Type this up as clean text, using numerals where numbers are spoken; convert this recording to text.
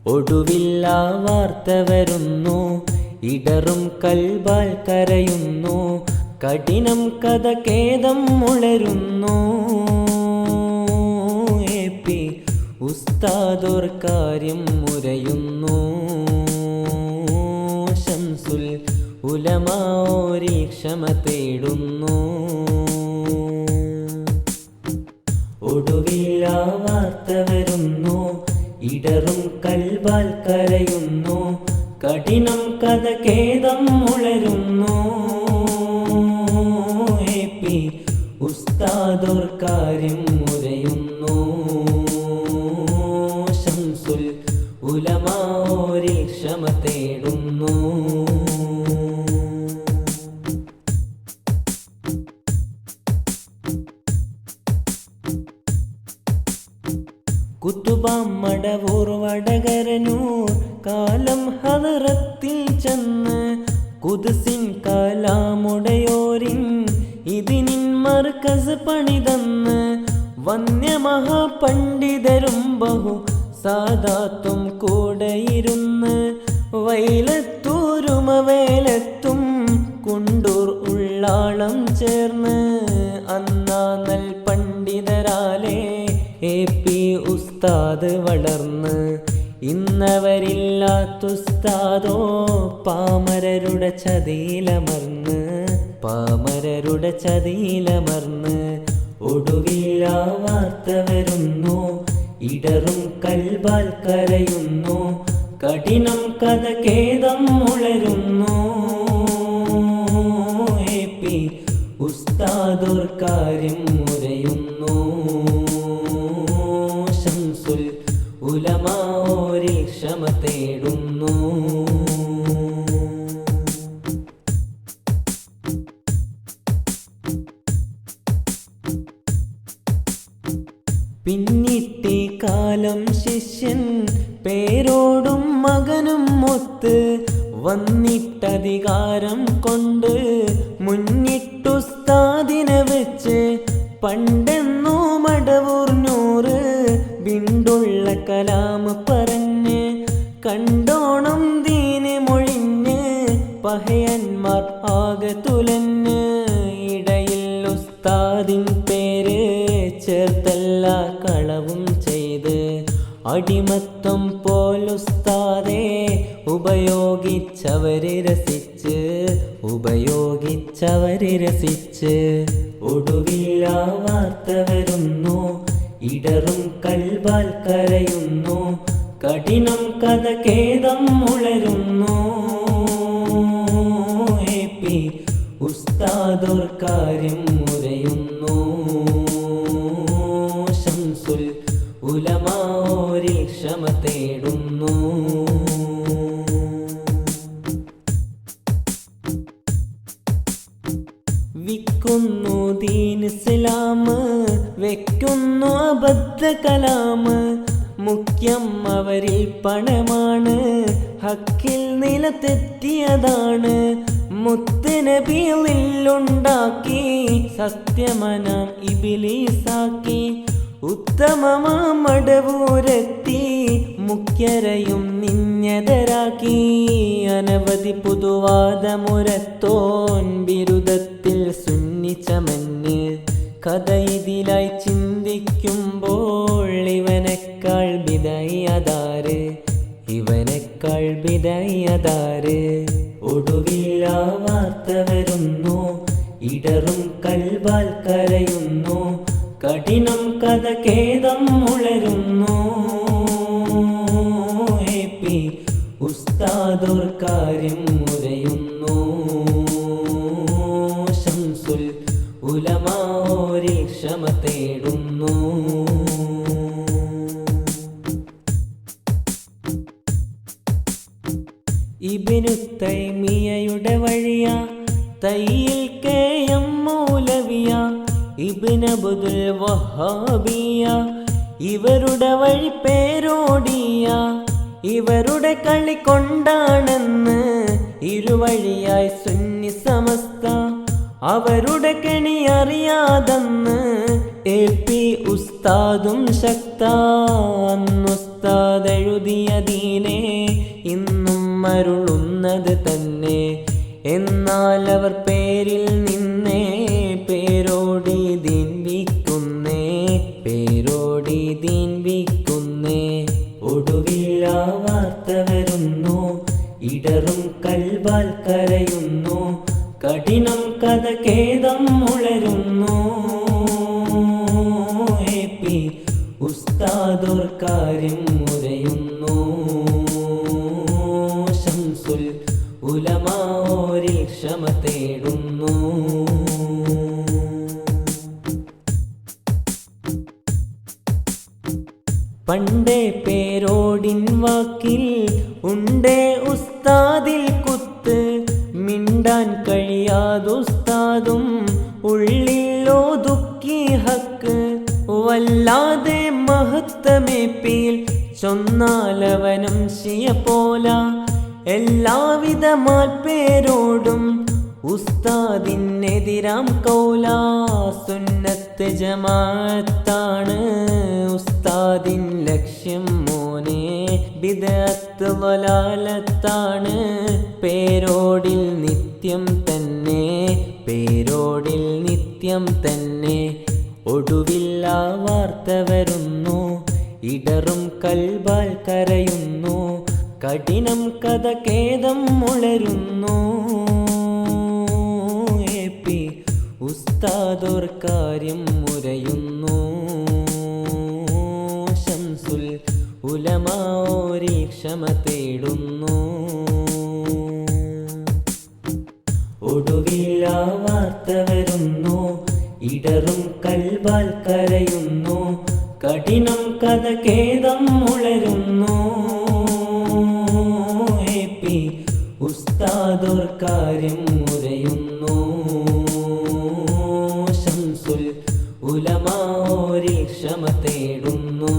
ഒടുവില്ല വാർത്ത വരുന്നു, ഇടറും കൽബാൽ കരയുന്നു, കഠിനം കഥ ഖേദം ഉളരുന്നു. എ.പി. ഉസ്താദോർ കാര്യം മുരയുന്നു. ശംസുൽ ഉലമാ ഓരി ക്ഷമ തേടുന്നു. ഒടുവിൽ ആ വാർത്ത വരുന്നു, ഇടറും കൽബാൽ കരയുന്നു, കഠിനം കഥ ഖേദം ഉളരുന്നു. എ.പി. ഉസ്താദോർ കാര്യം മുരയുന്നു. ശംസുൽ ഉലമാ ഓരി ക്ഷമ തേടുന്നു. കുത്തുബാം മടവൂർ വടകരനൂർ കാലം ഹദറത്തിൽ ചെന്ന് കുദ്സിൻ കലാമുടയോരിൻ ഇതിനിൻ മർക്കസ് പണിതന്ന് വന്യമഹാപണ്ഡിതരും ബഹു സാദാത്തും കൂടെയിരുന്ന് വൈലത്തൂരുമവേലത്തും കുണ്ടൂർ ഉള്ളാളം ചേർന്ന് അന്നാ നൽ പണ്ഡിതരാലേ എ.പി. ഉസ്താദ് വളർന്ന് ഇന്നവരില്ലാത്തുസ്താദോ പാമരരുടെ ചതിയിലമർന്ന് ഒടുവിൽ ആ വാർത്ത വരുന്നു, ഇടറും കൽബാൽ കരയുന്നു, കഠിനം കഥ ഖേദം ഉളരുന്നു. എ.പി. ഉസ്താദോർ കാര്യം മുരയുന്നു. ശംസുൽ ഉലമാ ഓരി ക്ഷമ തേടുന്നു. പിന്നിട്ടേ കാലം ശിഷ്യൻ പേരോടും മകനും ഒത്ത് വന്നിട്ടധികാരം കൊണ്ട് മുന്നിട്ടുസ്താദിനെ വെച്ച് പണ്ടെന്നോ മടവൂർ നൂറ് ബിണ്ടുള്ള കലാം പറഞ്ഞ് കണ്ടോണം ദീന് മൊഴിഞ്ഞ് പഹയന്മാർ ആകെ തുലഞ്ഞ് ഇടയിൽ ഉസ്താദിൻ പേര് ചേർത്തല്ല കളവും ചെയ്ത് അടിമത്തം പോലുസ്താദെ ഉപയോഗിച്ചവര് രസിച്ച് ഒടുവിൽ ആ വാർത്ത വരുന്നു, ഇടറും കൽബാൽ കരയുന്നു, കഠിനം കഥ ഖേദം ഉളരുന്നു. എ.പി. ഉസ്താദോർ കാര്യം മുരയുന്നു. ശംസുൽ ഉലമാ ഓരി ക്ഷമ തേടുന്നു. വിക്കുന്നു ദീൻ ഇസ്ലാം, വെക്കുന്നു അബദ്ധ കലാം, മുഖ്യം അവരിൽ പണമാണ്, ഹക്കിൽ നിലതെറ്റിയതാണ്. മുത്തുനബിയിലുണ്ടാക്കി സത്യമനാം ഇബ്ലീസാക്കി ഉത്തമമാ മടവൂരെത്തി മുഖ്യരെയും നിന്യതരാക്കി. അനവധി പുതുവാദമുരത്തോൻ ബിരുദത്തിൽ സുന്നിച്ചമന് കഥ ഇതിലായി ചിന്തിക്കുമ്പോൾ ഇവനേക്കാൾ ബിദഅയ്യതാര്. ഒടുവിൽ ആ വാർത്ത വരുന്നു, ഇടറും കൽബാൽ കരയുന്നു, കഠിനം കഥ ഖേദം ഉളരുന്നു. എ.പി. ഉസ്താദോർ കാര്യം മുരയുന്നു. ശംസുൽ ഉലമാ ഓരി ക്ഷമ തേടുന്നു. ഇബ്നു തൈമിയ്യയുടെ വഴിയ തയ്യിൽ കെ.എം. മൗലവിയ ഇബ്നു അബ്ദുൽ വഹാബിയ ഇവരുടെ വഴി പേരോടിയ ഇവരുടെ കളി കൊണ്ടാണെന്ന് ഇരുവഴിയായി സുന്നി സമസ്ത അവരുടെ കെണി അറിയാതെന്ന് എ.പി. ഉസ്താദും ശക്ത. ഉസ്താദെഴുതിയ ദീനേ ഇന്നും അരുളുന്നത് തന്നെ. എന്നാൽ അവർ പേരിൽ നിന്നേ പേരോടി ദീൻ വിക്കുന്നേ, പേരോടി ദീൻ വിക്കുന്നേ. ഒടുവിൽ ആ വാർത്ത വരുന്നു, ഇടറും കൽബാൽ കരയുന്നു, കഠിനം കഥ ഖേദം ഉളരുന്നു. ഉസ്താദോർ കാര്യം മുരയുന്നു, ശംസുൽ ഉലമാഓരിൽ ക്ഷമ തേടുന്നു. പണ്ടേ പേരോടിൻ വാക്കിൽ ഉണ്ടേ ഉസ്താദിൽ കുത്ത്, മിണ്ടാൻ കഴിയാതുസ്താദും ഉള്ളിൽ ഒതുക്കി ഹക്ക്. വല്ലാതെ മഹത്തമേപ്പിൽ ചൊന്നാലവനും ശിയ പോല, എല്ലാവിധ മാൽപ്പേരോടും ഉസ്താദിനെതിരാം കൗല. സുന്നത്ത് ജമാഅത്താണ് ഉസ്താദിൻ ലക്ഷ്യം മോനെ, ബിദ്അത്ത് ളലാലത്താണ് പേരോടിൽ നിത്യം തന്നെ, പേരോടിൽ നിത്യം തന്നെ. ഒടുവിൽ ആ വാർത്ത വരുന്നു, ഇടറും കൽബാൽ കരയുന്നു, കഠിനം കഥ ഖേദം ഉളരുന്നു. ഉസ്താദോർ കാര്യം മുരയുന്നു, ശംസുൽ ഉലമാഓരിൽ ക്ഷമ തേടുന്നു. ഒടുവിൽ ആ വാർത്ത വരുന്നു, ഇടറും കൽബാൽ കരയുന്നു, കഠിനം കഥ ഖേദം ഉളരുന്നു. ഉസ്താദോർ കാര്യം മുരയുന്നു, ശംസുൽ ഉലമാഓരിൽ ക്ഷമ തേടുന്നു.